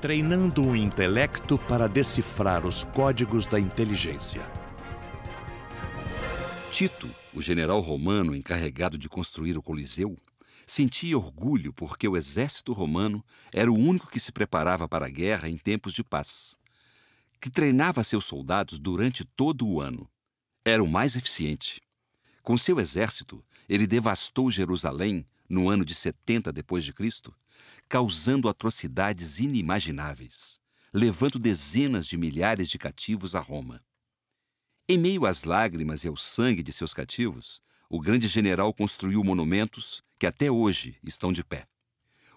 Treinando o intelecto para decifrar os códigos da inteligência. Tito, o general romano encarregado de construir o Coliseu, sentia orgulho porque o exército romano era o único que se preparava para a guerra em tempos de paz, que treinava seus soldados durante todo o ano. Era o mais eficiente. Com seu exército, ele devastou Jerusalém no ano de 70 d.C., causando atrocidades inimagináveis, levando dezenas de milhares de cativos a Roma. Em meio às lágrimas e ao sangue de seus cativos, o grande general construiu monumentos que até hoje estão de pé.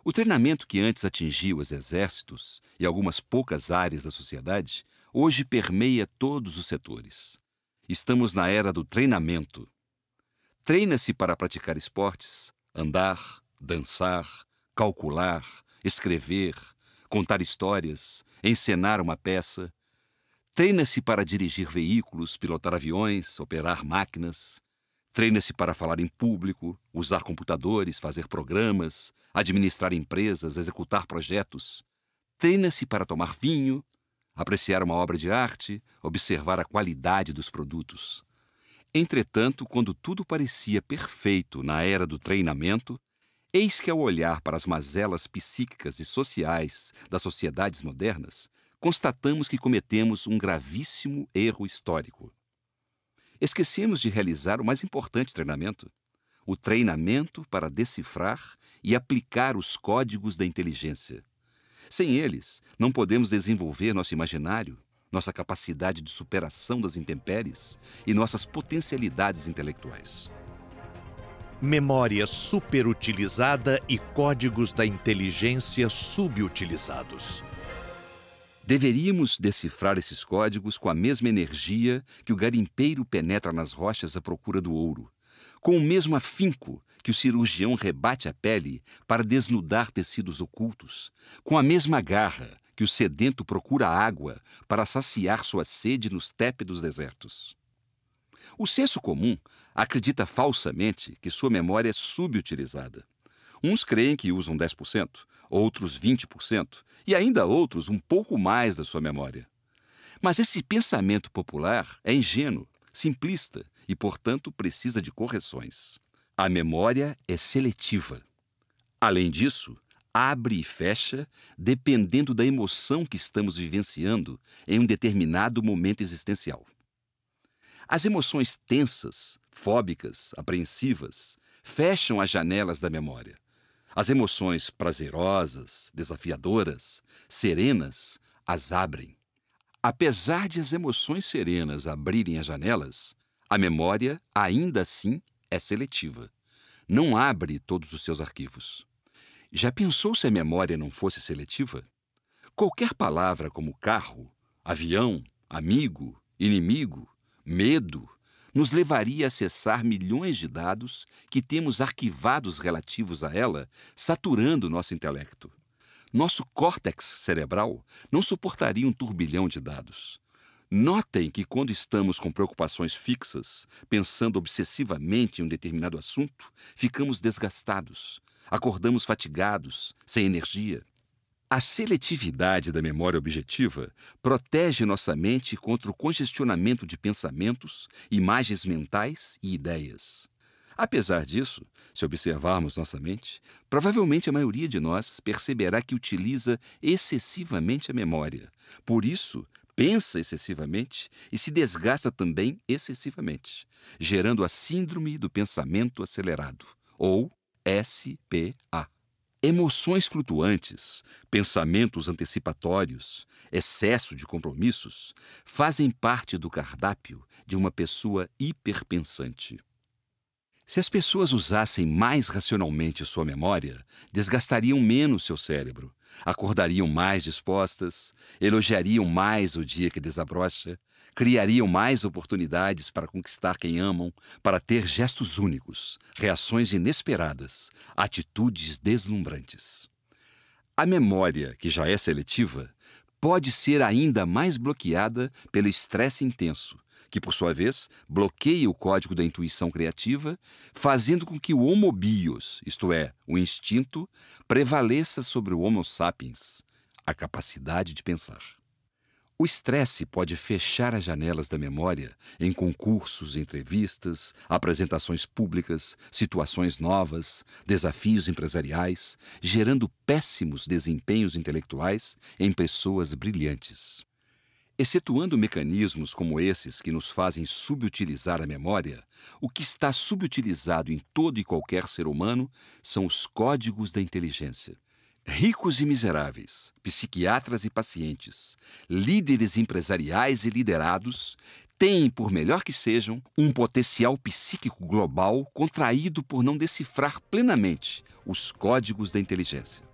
O treinamento que antes atingia os exércitos e algumas poucas áreas da sociedade, hoje permeia todos os setores. Estamos na era do treinamento. Treina-se para praticar esportes, andar, dançar, calcular, escrever, contar histórias, encenar uma peça. Treina-se para dirigir veículos, pilotar aviões, operar máquinas. Treina-se para falar em público, usar computadores, fazer programas, administrar empresas, executar projetos. Treina-se para tomar vinho, apreciar uma obra de arte, observar a qualidade dos produtos. Entretanto, quando tudo parecia perfeito na era do treinamento, eis que ao olhar para as mazelas psíquicas e sociais das sociedades modernas, constatamos que cometemos um gravíssimo erro histórico. Esquecemos de realizar o mais importante treinamento, o treinamento para decifrar e aplicar os códigos da inteligência. Sem eles, não podemos desenvolver nosso imaginário, nossa capacidade de superação das intempéries e nossas potencialidades intelectuais. Memória superutilizada e códigos da inteligência subutilizados. Deveríamos decifrar esses códigos com a mesma energia que o garimpeiro penetra nas rochas à procura do ouro, com o mesmo afinco que o cirurgião rebate a pele para desnudar tecidos ocultos, com a mesma garra que o sedento procura água para saciar sua sede nos tépidos desertos. O senso comum acredita falsamente que sua memória é subutilizada. Uns creem que usam 10%, outros 20%, e ainda outros um pouco mais da sua memória. Mas esse pensamento popular é ingênuo, simplista e, portanto, precisa de correções. A memória é seletiva. Além disso, abre e fecha dependendo da emoção que estamos vivenciando em um determinado momento existencial. As emoções tensas, fóbicas, apreensivas, fecham as janelas da memória. As emoções prazerosas, desafiadoras, serenas, as abrem. Apesar de as emoções serenas abrirem as janelas, a memória, ainda assim, é seletiva. Não abre todos os seus arquivos. Já pensou se a memória não fosse seletiva? Qualquer palavra como carro, avião, amigo, inimigo, medo, nos levaria a acessar milhões de dados que temos arquivados relativos a ela, saturando nosso intelecto. Nosso córtex cerebral não suportaria um turbilhão de dados. Notem que quando estamos com preocupações fixas, pensando obsessivamente em um determinado assunto, ficamos desgastados, acordamos fatigados, sem energia. A seletividade da memória objetiva protege nossa mente contra o congestionamento de pensamentos, imagens mentais e ideias. Apesar disso, se observarmos nossa mente, provavelmente a maioria de nós perceberá que utiliza excessivamente a memória. Por isso, pensa excessivamente e se desgasta também excessivamente, gerando a síndrome do pensamento acelerado, ou SPA. Emoções flutuantes, pensamentos antecipatórios, excesso de compromissos, fazem parte do cardápio de uma pessoa hiperpensante. Se as pessoas usassem mais racionalmente sua memória, desgastariam menos seu cérebro, acordariam mais dispostas, elogiariam mais o dia que desabrocha, criariam mais oportunidades para conquistar quem amam, para ter gestos únicos, reações inesperadas, atitudes deslumbrantes. A memória, que já é seletiva, pode ser ainda mais bloqueada pelo estresse intenso, que, por sua vez, bloqueia o código da intuição criativa, fazendo com que o homo bios, isto é, o instinto, prevaleça sobre o homo sapiens, a capacidade de pensar. O estresse pode fechar as janelas da memória em concursos, entrevistas, apresentações públicas, situações novas, desafios empresariais, gerando péssimos desempenhos intelectuais em pessoas brilhantes. Excetuando mecanismos como esses que nos fazem subutilizar a memória, o que está subutilizado em todo e qualquer ser humano são os códigos da inteligência. Ricos e miseráveis, psiquiatras e pacientes, líderes empresariais e liderados têm, por melhor que sejam, um potencial psíquico global contraído por não decifrar plenamente os códigos da inteligência.